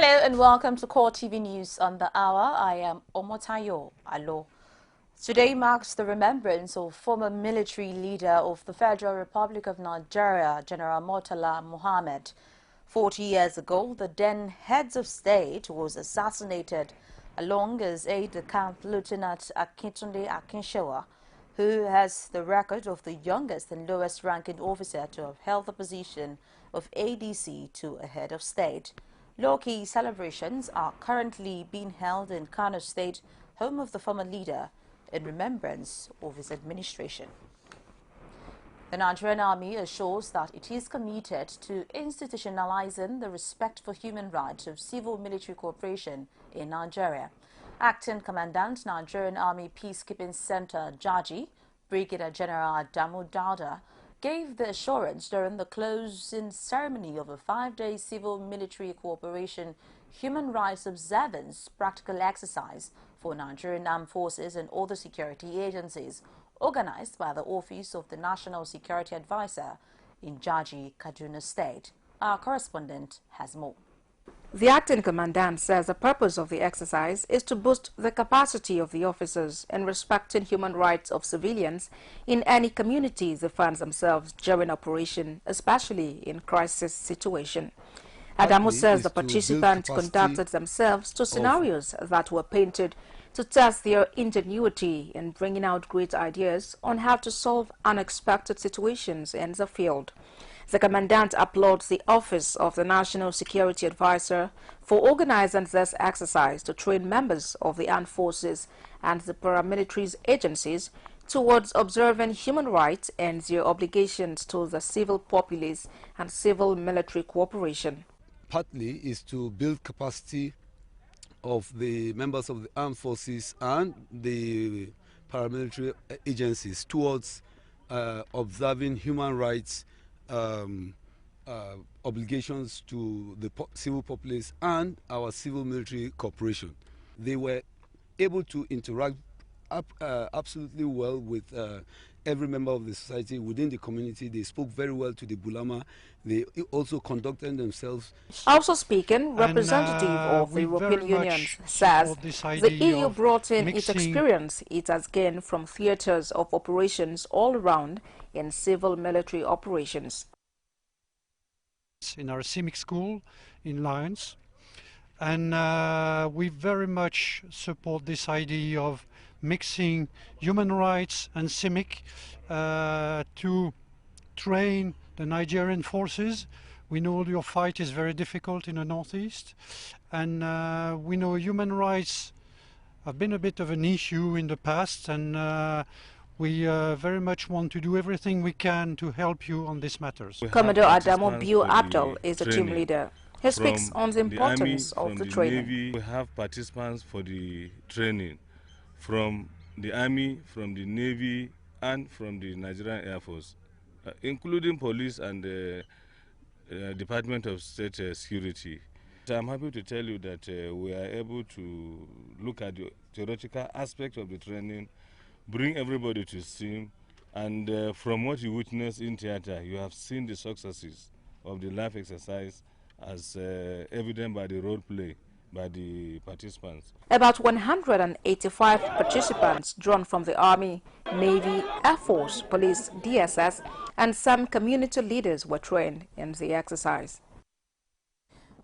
Hello and welcome to CoreTV News on the Hour. I am Omotayo Alo. Today marks the remembrance of former military leader of the Federal Republic of Nigeria, General Murtala Muhammad. 40 years ago, the then heads of state was assassinated along as aide-de-camp Lieutenant Akintunde Akinshawa, who has the record of the youngest and lowest ranking officer to have held the position of ADC to a head of state. Low-key celebrations are currently being held in Kano State, home of the former leader, in remembrance of his administration. The Nigerian Army assures that it is committed to institutionalizing the respect for human rights of civil-military cooperation in Nigeria. Acting Commandant, Nigerian Army Peacekeeping Center, Jaji, Brigadier General Adamu Dauda, gave the assurance during the closing ceremony of a 5-day civil-military cooperation human rights observance practical exercise for Nigerian armed forces and other security agencies, organized by the Office of the National Security Advisor in Jaji, Kaduna State. Our correspondent has more. The acting commandant says the purpose of the exercise is to boost the capacity of the officers in respecting human rights of civilians in any communities they find themselves during operation, especially in crisis situation. Adamu says the participants conducted themselves to scenarios that were painted to test their ingenuity in bringing out great ideas on how to solve unexpected situations in the field. The commandant applauds the Office of the National Security Advisor for organizing this exercise to train members of the armed forces and the paramilitary agencies towards observing human rights and their obligations to the civil populace and civil-military cooperation. Partly is to build capacity of the members of the armed forces and the paramilitary agencies towards observing human rights obligations to the civil populace and our civil-military cooperation. They were able to interact absolutely well with every member of the society within the community. They spoke very well to the Bulama. They also conducted themselves. Also speaking, representative of the European Union says the EU brought in its experience it has gained from theaters of operations all around in civil-military operations. In our CIMIC school in Lyons, and we very much support this idea of mixing human rights and CIMIC to train the Nigerian forces. We know your fight is very difficult in the northeast, and we know human rights have been a bit of an issue in the past, and we very much want to do everything we can to help you on these matters. Commodore Adamu Bio Abdul is the team leader. He speaks on the importance of the training. Navy, we have participants for the training from the Army, from the Navy, and from the Nigerian Air Force, including police and the Department of State Security. So I'm happy to tell you that we are able to look at the theoretical aspect of the training, bring everybody to steam, and from what you witness in theater, you have seen the successes of the life exercise as evident by the role play by the participants. About 185 participants drawn from the Army, Navy, Air Force, Police, DSS, and some community leaders were trained in the exercise.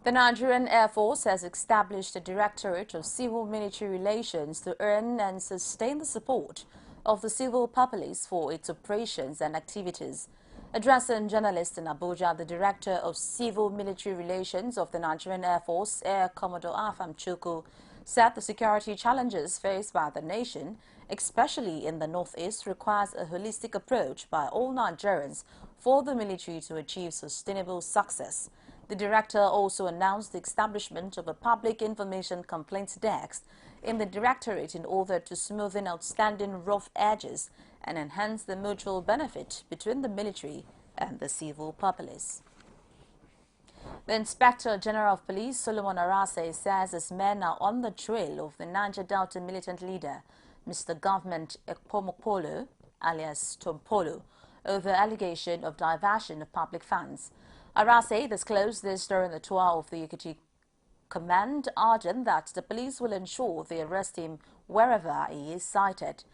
The Nigerian Air Force has established a Directorate of Civil-Military Relations to earn and sustain the support of the civil populace for its operations and activities. Addressing journalists in Abuja, the Director of Civil-Military Relations of the Nigerian Air Force, Air Commodore Afam Chukwu, said the security challenges faced by the nation, especially in the Northeast, requires a holistic approach by all Nigerians for the military to achieve sustainable success. The director also announced the establishment of a public information complaints desk in the directorate in order to smoothen outstanding rough edges and enhance the mutual benefit between the military and the civil populace. The Inspector General of Police, Solomon Arase, says his men are on the trail of the Niger Delta militant leader, Mr. Government Ekpomokpolo, alias Tompolo, over allegation of diversion of public funds. Arase disclosed this during the tour of the Ekiti Command urging that the police will ensure they arrest him wherever he is sighted.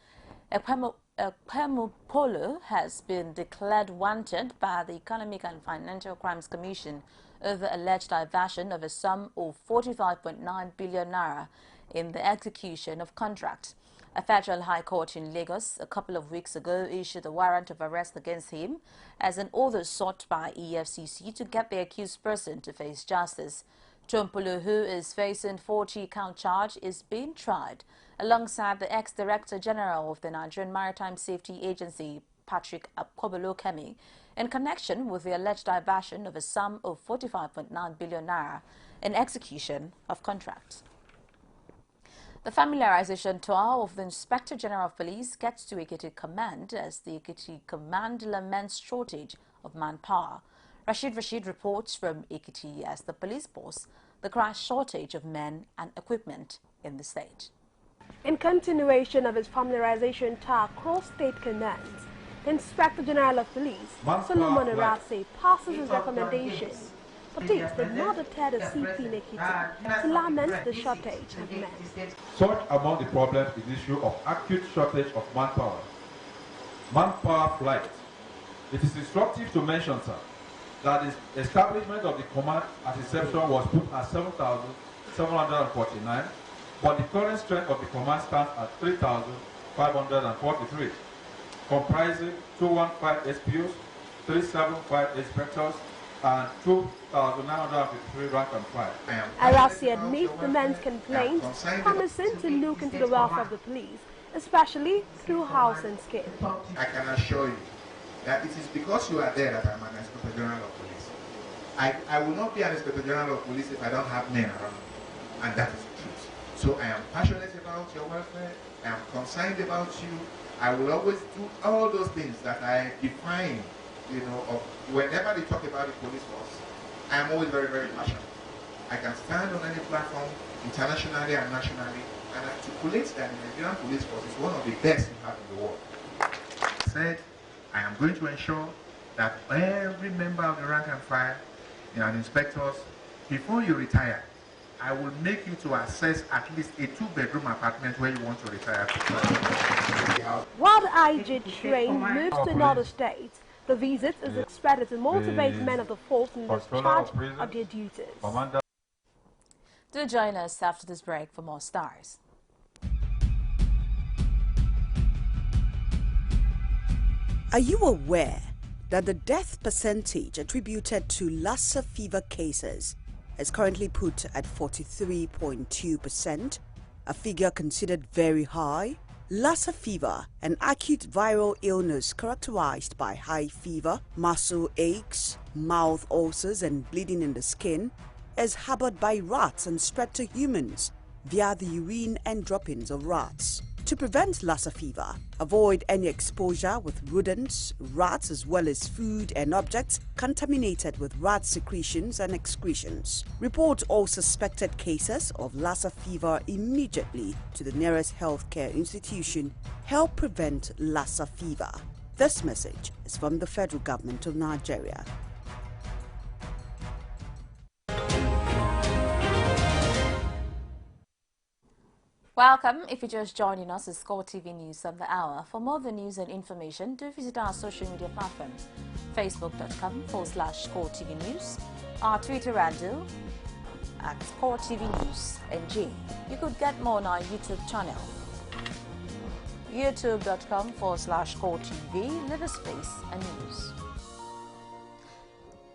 Ekpemopolo has been declared wanted by the Economic and Financial Crimes Commission over alleged diversion of a sum of 45.9 billion naira in the execution of contracts. A federal high court in Lagos a couple of weeks ago issued a warrant of arrest against him as an order sought by EFCC to get the accused person to face justice. Chompolo, who is facing 40-count charge, is being tried alongside the ex-Director General of the Nigerian Maritime Safety Agency, Patrick Akpobolo-Kemi, in connection with the alleged diversion of a sum of 45.9 billion naira in execution of contracts. The familiarization tour of the Inspector General of Police gets to Ekiti Command as the Ekiti Command laments shortage of manpower. Rashid reports from Ekiti as the police boss the crash shortage of men and equipment in the state. In continuation of his familiarization tour across state commands, the Inspector General of Police, Solomon Arase, passes his recommendations, but it did not deter the CP in Ekiti to lament the shortage of men. Such among the problems is the issue of acute shortage of manpower. Manpower flight. It is instructive to mention, sir, that the establishment of the command at inception was put at 7,749, but the current strength of the command stands at 3,543, comprising 215 SPOs, 375 inspectors, and 2,953 rank and file. Arasi admits the men's complaints, promising to look into the welfare of the police, especially through house and skin. I can assure you that it is because you are there that I'm an Inspector General of Police. I will not be an Inspector General of Police if I don't have men around, and that is the truth. So I am passionate about your welfare, I am concerned about you, I will always do all those things that I define, of whenever they talk about the police force. I am always very, very passionate. I can stand on any platform, internationally and nationally, and articulate that the Nigerian police force is one of the best we have in the world. I said, I am going to ensure that every member of the rank and file and inspectors, before you retire, I will make you to access at least a 2-bedroom apartment where you want to retire. While the IG train moves to another state, the visit is expected to motivate men of the force in discharge of their duties. Do join us after this break for more stars. Are you aware that the death percentage attributed to Lassa fever cases is currently put at 43.2%, a figure considered very high? Lassa fever, an acute viral illness characterized by high fever, muscle aches, mouth ulcers and bleeding in the skin, is harbored by rats and spread to humans via the urine and droppings of rats. To prevent Lassa fever, avoid any exposure with rodents, rats, as well as food and objects contaminated with rat secretions and excretions. Report all suspected cases of Lassa fever immediately to the nearest healthcare institution. Help prevent Lassa fever. This message is from the federal government of Nigeria. Welcome. If you're just joining us, it's CoreTV News of the Hour. For more of the news and information, do visit our social media platforms, facebook.com/CoreTV News, our Twitter handle at CoreTV News NG. You could get more on our YouTube channel, youtube.com/CoreTV, leave a space and news.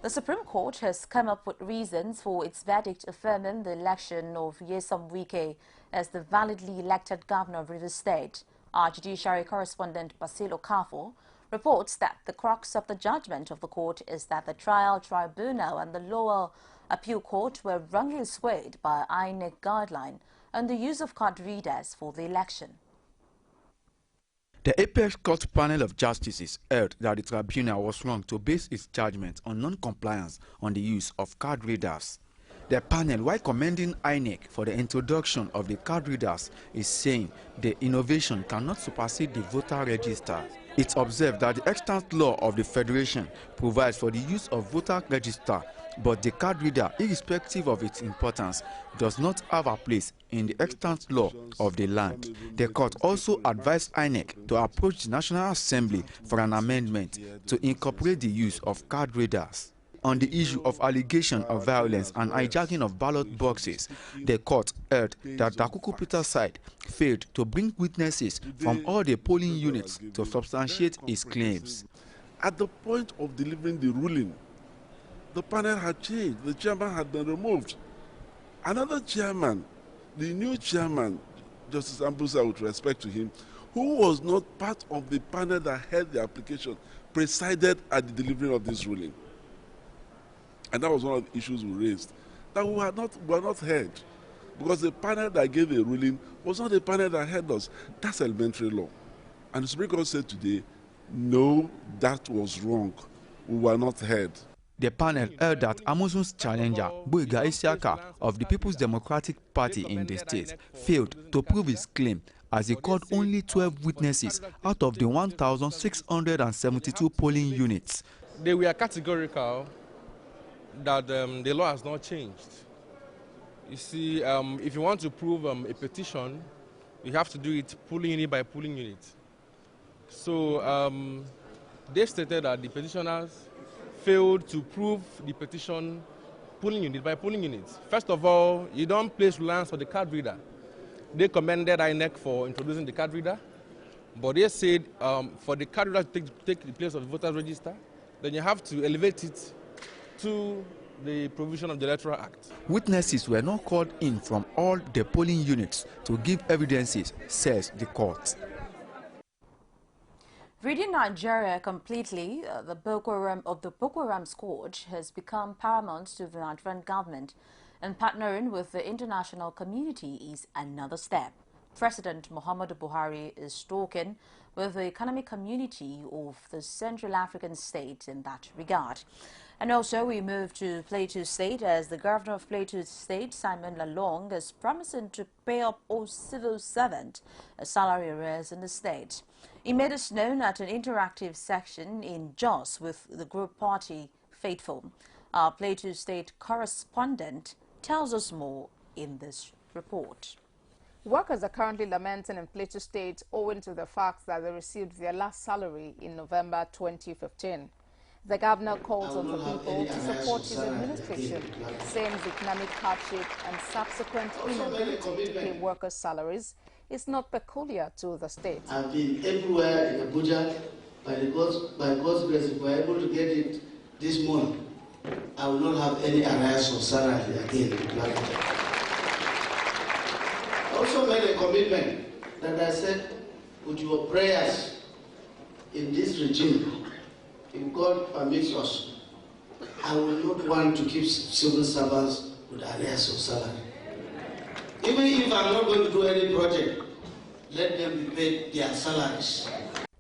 The Supreme Court has come up with reasons for its verdict affirming the election of Nyesom Wike as the validly elected governor of Rivers State. Our judiciary correspondent Basil Okafor reports that the crux of the judgment of the court is that the trial tribunal and the lower appeal court were wrongly swayed by INEC guideline on the use of card readers for the election. The Apex Court panel of justices held that the tribunal was wrong to base its judgment on non-compliance on the use of card readers. The panel, while commending INEC for the introduction of the card readers, is saying the innovation cannot supersede the voter register. It observed that the extant law of the Federation provides for the use of voter register But the card reader, irrespective of its importance, does not have a place in the extant law of the land. The court also advised INEC to approach the National Assembly for an amendment to incorporate the use of card readers. On the issue of allegation of violence and hijacking of ballot boxes, the court held that Dakuku Peter's side failed to bring witnesses from all the polling units to substantiate his claims. At the point of delivering the ruling, the panel had changed. The chairman had been removed. Another chairman, the new chairman, Justice Ambusa, with respect to him, who was not part of the panel that held the application, presided at the delivery of this ruling. And that was one of the issues we raised, that we were not heard, because the panel that gave the ruling was not the panel that heard us. That's elementary law. And the Supreme Court said today, no, that was wrong. We were not heard. The panel held that Amazon's challenger, Boyega Isiaka of the People's Democratic Party in the state, failed to prove his claim, as he called only 12 witnesses out of the 1,672 polling units. They were categorical that the law has not changed. You see, if you want to prove a petition, you have to do it polling unit by polling unit. So they stated that the petitioners failed to prove the petition polling unit by polling unit. First of all, you don't place reliance on the card reader. They commended INEC for introducing the card reader, but they said for the card reader to take the place of the voters register, then you have to elevate it to the provision of the Electoral Act. Witnesses were not called in from all the polling units to give evidences, says the court. Reading Nigeria completely, the Boko Haram scourge has become paramount to the Nigerian government, and partnering with the international community is another step. President Muhammadu Buhari is talking with the economic community of the Central African states in that regard. And also we move to Plateau State, as the governor of Plateau State, Simon Lalong, is promising to pay up all civil servants a salary arrears in the state. He made this known at an interactive section in Jos with the group party Faithful. Our Plateau State correspondent tells us more in this report. Workers are currently lamenting in Plateau State owing to the fact that they received their last salary in November 2015. The governor calls on the people to support his administration, saying the economic hardship and subsequent inability to pay workers' salaries is not peculiar to the state. I've been everywhere in Abuja. By God's grace, if we're able to get it this month, I will not have any arrears of salary again. I also made a commitment that I said, with your prayers in this regime, if God permits us, I will not want to keep civil servants with arrears of salary. Even if I'm not going to do any project, let them be paid their salaries.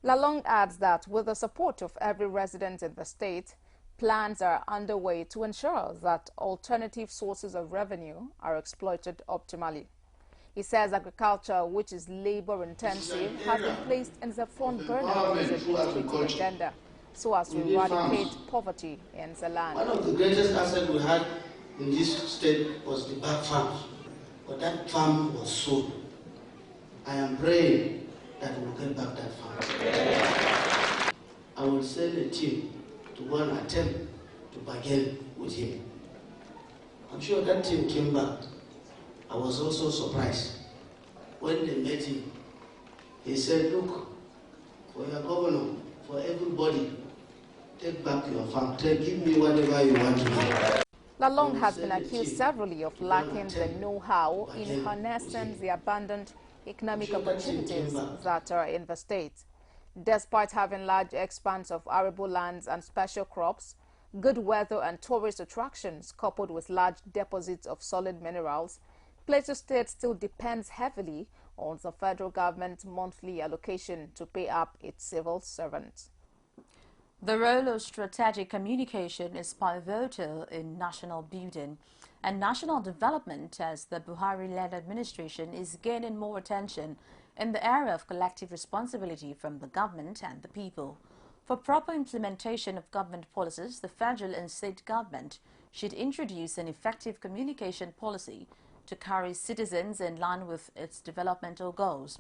Lalong adds that with the support of every resident in the state, plans are underway to ensure that alternative sources of revenue are exploited optimally. He says agriculture, which is labor-intensive, has been placed in the front burner of his administrative agenda, so as to eradicate poverty in the land. One of the greatest assets we had in this state was the back farms, but that farm was sold. I am praying that we'll get back that farm. I will send a team to go and attempt to bargain with him. I'm sure that team came back. I was also surprised. When they met him, he said, look, for your governor, for everybody, take back your farm. Give me whatever you want to do. Lalong has been accused severally of lacking the know-how in harnessing the abundant economic opportunities that are in the state. Despite having large expanse of arable lands and special crops, good weather and tourist attractions coupled with large deposits of solid minerals, Plateau State still depends heavily on the federal government's monthly allocation to pay up its civil servants. The role of strategic communication is pivotal in national building and national development, as the Buhari-led administration is gaining more attention in the area of collective responsibility from the government and the people. For proper implementation of government policies, the federal and state government should introduce an effective communication policy to carry citizens in line with its developmental goals.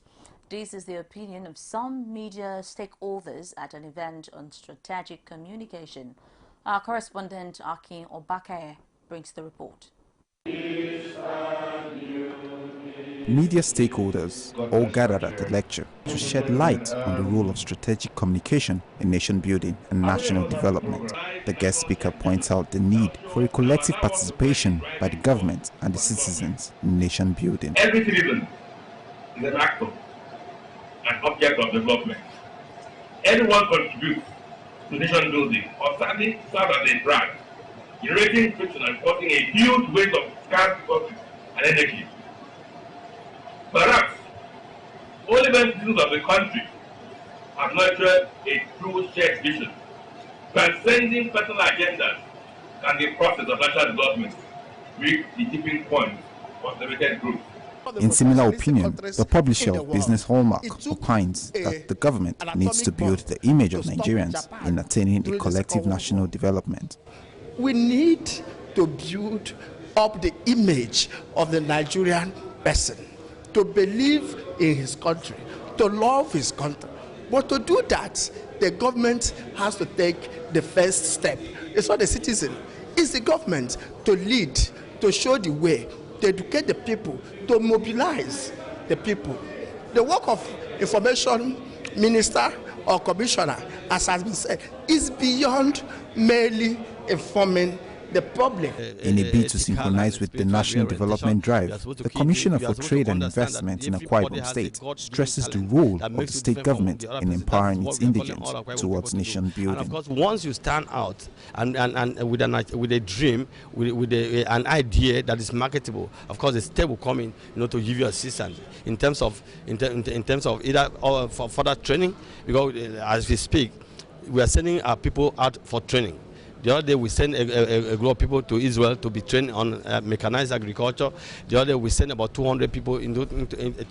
This is the opinion of some media stakeholders at an event on strategic communication. Our correspondent Akin Obake brings the report. Media stakeholders all gathered at the lecture to shed light on the role of strategic communication in nation building and national development. The guest speaker points out the need for a collective participation by the government and the citizens in nation building. Every citizen is an actor, an object of development. Everyone contributes to nation building or sadly serves as a drag, generating friction and causing a huge waste of scarce resources and energy. Perhaps only when citizens of the country have nurtured a true shared vision, transcending personal agendas, can the process of national development reach the tipping point for separated groups. In similar opinion, the publisher of Business Hallmark opines that the government needs to build the image of Nigerians in attaining a collective national development. We need to build up the image of the Nigerian person, to believe in his country, to love his country. But to do that, the government has to take the first step. It's not the citizen, it's the government to lead, to show the way, to educate the people, to mobilize the people. The work of information minister or commissioner, as has been said, is beyond merely informing the public. In a bid to synchronize with the national development drive, the Commissioner for Trade and Investment in Akwa Ibom State stresses the role of the state government in empowering its indigents towards nation building. And of course, once you stand out and with a dream, with an idea that is marketable, of course, the state will come in, to give you assistance in terms of either for further training, because as we speak, we are sending our people out for training. The other day we sent a group of people to Israel to be trained on mechanized agriculture. The other day we sent about 200 people to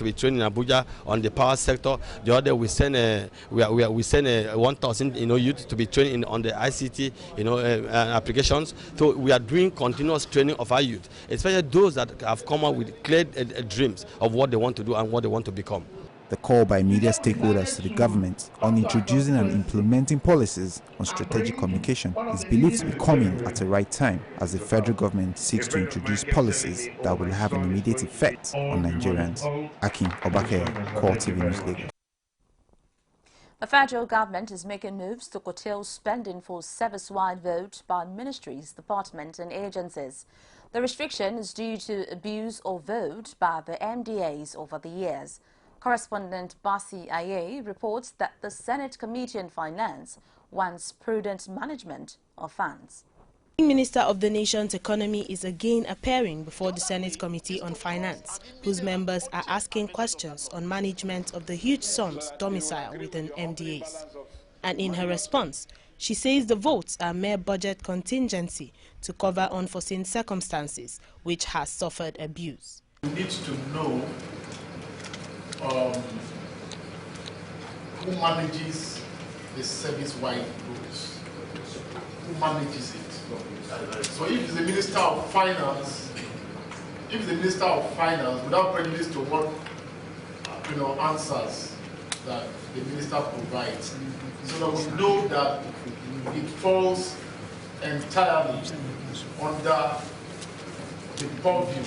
be trained in Abuja on the power sector. The other day we sent 1,000 youth to be trained on the ICT applications. So we are doing continuous training of our youth, especially those that have come up with clear dreams of what they want to do and what they want to become. The call by media stakeholders to the government on introducing and implementing policies on strategic communication is believed to be coming at the right time as the federal government seeks to introduce policies that will have an immediate effect on Nigerians. Akin Obake, CoreTV News, Lagos. The federal government is making moves to curtail spending for service-wide vote by ministries, departments and agencies. The restriction is due to abuse of vote by the MDAs over the years. Correspondent Basi Aye reports that the Senate Committee on Finance wants prudent management of funds. The Minister of the nation's economy is again appearing before the Senate Committee on Finance, whose members are asking questions on management of the huge sums domiciled within MDAs. And in her response, she says the votes are mere budget contingency to cover unforeseen circumstances which has suffered abuse. We need to know who manages the service-wide rules? Who manages it? So if it's the Minister of Finance, without prejudice to what answers that the minister provides, so that we know that it falls entirely under the purview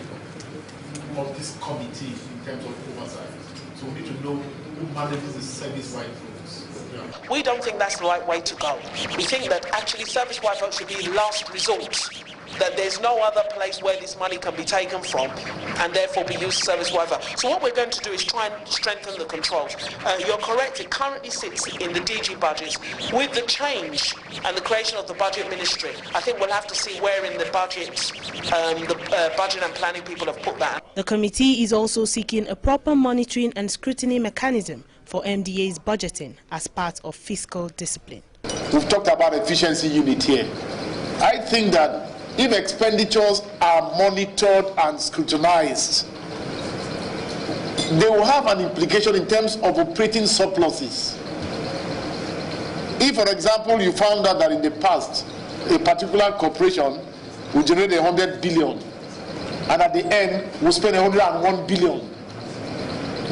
of this committee in terms of oversight. So we need to know who manages the service-wide votes. Yeah. We don't think that's the right way to go. We think that actually service-wide votes should be last resort, that there's no other place where this money can be taken from and therefore be used service-wide vote. So what we're going to do is try and strengthen the controls. You're correct, it currently sits in the DG budgets. With the change and the creation of the budget ministry, I think we'll have to see where in the budget, budget and planning people have put that. The committee is also seeking a proper monitoring and scrutiny mechanism for MDA's budgeting as part of fiscal discipline. We've talked about efficiency unit here. I think that if expenditures are monitored and scrutinized, they will have an implication in terms of operating surpluses. If, for example, you found out that in the past, a particular corporation will generate 100 billion, and at the end will spend 101 billion,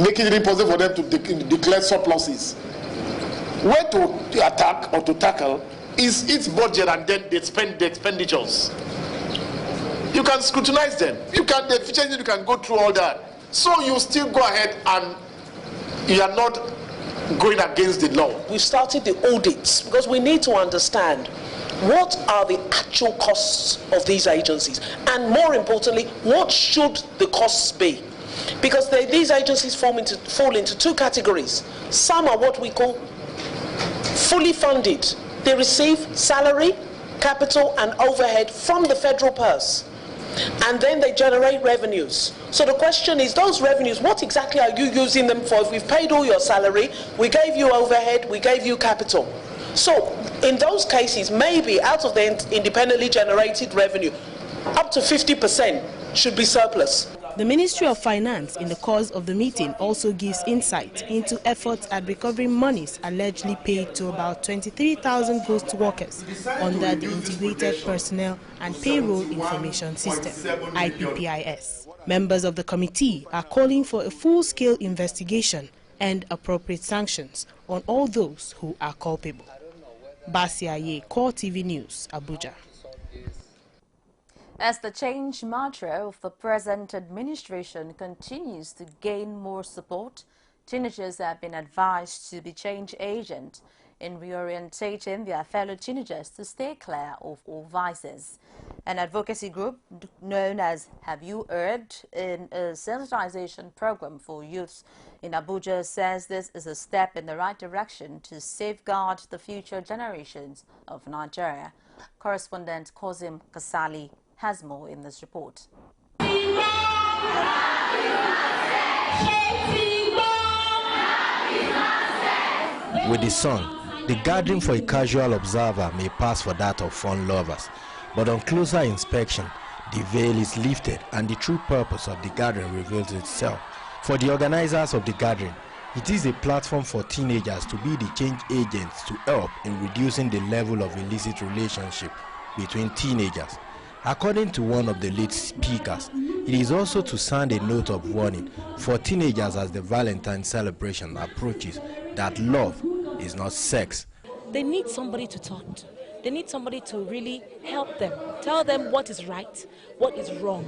making it impossible for them to declare surpluses. Where to attack or to tackle is its budget, and then they spend the expenditures. You can scrutinize them. You can, the efficiency, you can go through all that. So you still go ahead and you are not going against the law. We've started the audits because we need to understand what are the actual costs of these agencies, and more importantly, what should the costs be? Because these agencies fall into two categories. Some are what we call fully funded. They receive salary, capital and overhead from the federal purse, and then they generate revenues. So the question is, those revenues, what exactly are you using them for? If we've paid all your salary, we gave you overhead, we gave you capital. So in those cases, maybe out of the independently generated revenue, up to 50% should be surplus. The Ministry of Finance, in the course of the meeting, also gives insight into efforts at recovering monies allegedly paid to about 23,000 ghost workers under the Integrated Personnel and Payroll Information System, IPPIS. Members of the committee are calling for a full-scale investigation and appropriate sanctions on all those who are culpable. Basiaye, CoreTV News, Abuja. As the change mantra of the present administration continues to gain more support, teenagers have been advised to be change agents in reorientating their fellow teenagers to stay clear of all vices. An advocacy group known as Have You Heard, in a sensitization program for youths in Abuja, says this is a step in the right direction to safeguard the future generations of Nigeria. Correspondent Kozim Kasali has more in this report. With the song, the gathering for a casual observer may pass for that of fun lovers, but on closer inspection, the veil is lifted and the true purpose of the gathering reveals itself. For the organizers of the gathering, it is a platform for teenagers to be the change agents to help in reducing the level of illicit relationship between teenagers. According to one of the lead speakers, it is also to sound a note of warning for teenagers as the Valentine celebration approaches that love is not sex. They need somebody to talk to. They need somebody to really help them, tell them what is right, what is wrong.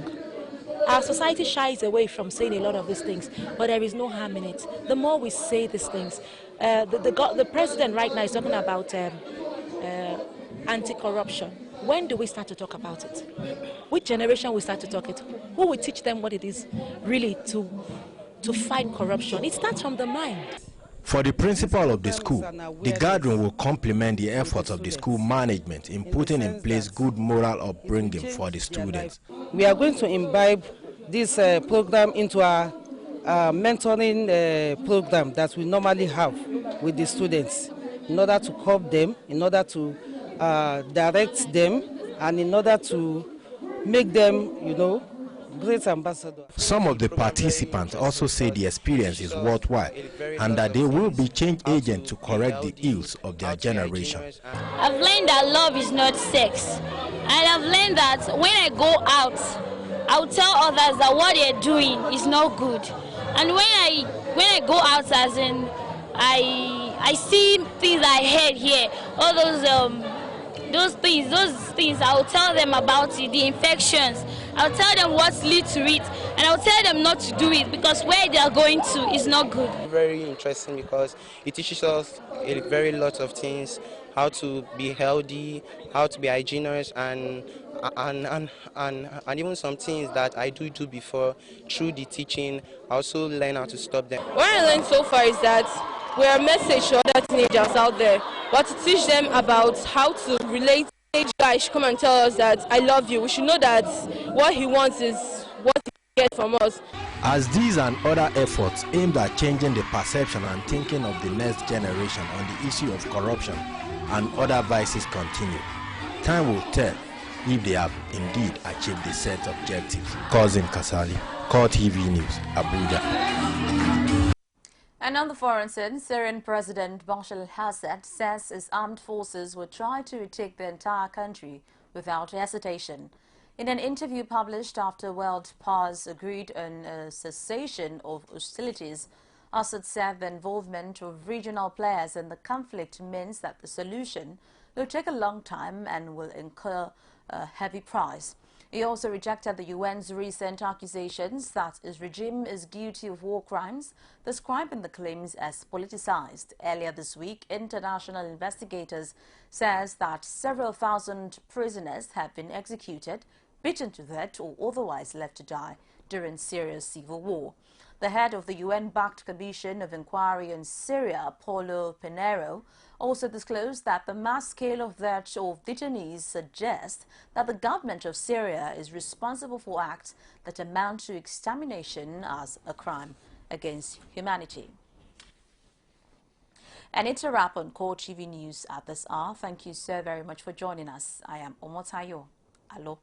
Our society shies away from saying a lot of these things, but there is no harm in it. The more we say these things, the president right now is talking about anti-corruption. When do we start to talk about it? Which generation will start to talk it? Who will teach them what it is really to fight corruption? It starts from the mind. For the principal of the school, the gathering will complement the efforts of the school management in putting in place good moral upbringing for the students. We are going to imbibe this program into our mentoring program that we normally have with the students in order to help them, in order to direct them, and in order to make them, great ambassadors. Some of the participants also say the experience is worthwhile and that they will be change agents to correct the ills of their generation. I've learned that love is not sex, and I've learned that when I go out, I'll tell others that what they're doing is not good. And when I go out, as in I see things I heard here, all those things, I'll tell them about it, the infections. I'll tell them what leads to it, and I'll tell them not to do it because where they are going to is not good. Very interesting because it teaches us a very lot of things, how to be healthy, how to be hygienious, and even some things that I do before through the teaching. I also learn how to stop them. What I learned so far is that we are a message to other teenagers out there, but to teach them about how to relate. Teenage guy should come and tell us that I love you. We should know that what he wants is what he gets from us. As these and other efforts aimed at changing the perception and thinking of the next generation on the issue of corruption and other vices continue, time will tell if they have indeed achieved the set objectives. Kozim Kasali, CoreTV News, Abuja. And on the foreign scene, Syrian President Bashar al-Assad says his armed forces will try to retake the entire country without hesitation. In an interview published after world powers agreed on a cessation of hostilities, Assad said the involvement of regional players in the conflict means that the solution will take a long time and will incur a heavy price. He also rejected the UN's recent accusations that his regime is guilty of war crimes, describing the claims as politicized. Earlier this week, international investigators says that several thousand prisoners have been executed, beaten to death or otherwise left to die during Syria's civil war. The head of the UN-backed Commission of Inquiry in Syria, Paulo Pinheiro, also disclosed that the mass scale of deaths of detainees suggests that the government of Syria is responsible for acts that amount to extermination as a crime against humanity. And it's a wrap on CoreTV News at this hour. Thank you so very much for joining us. I am Omotayo. Alo.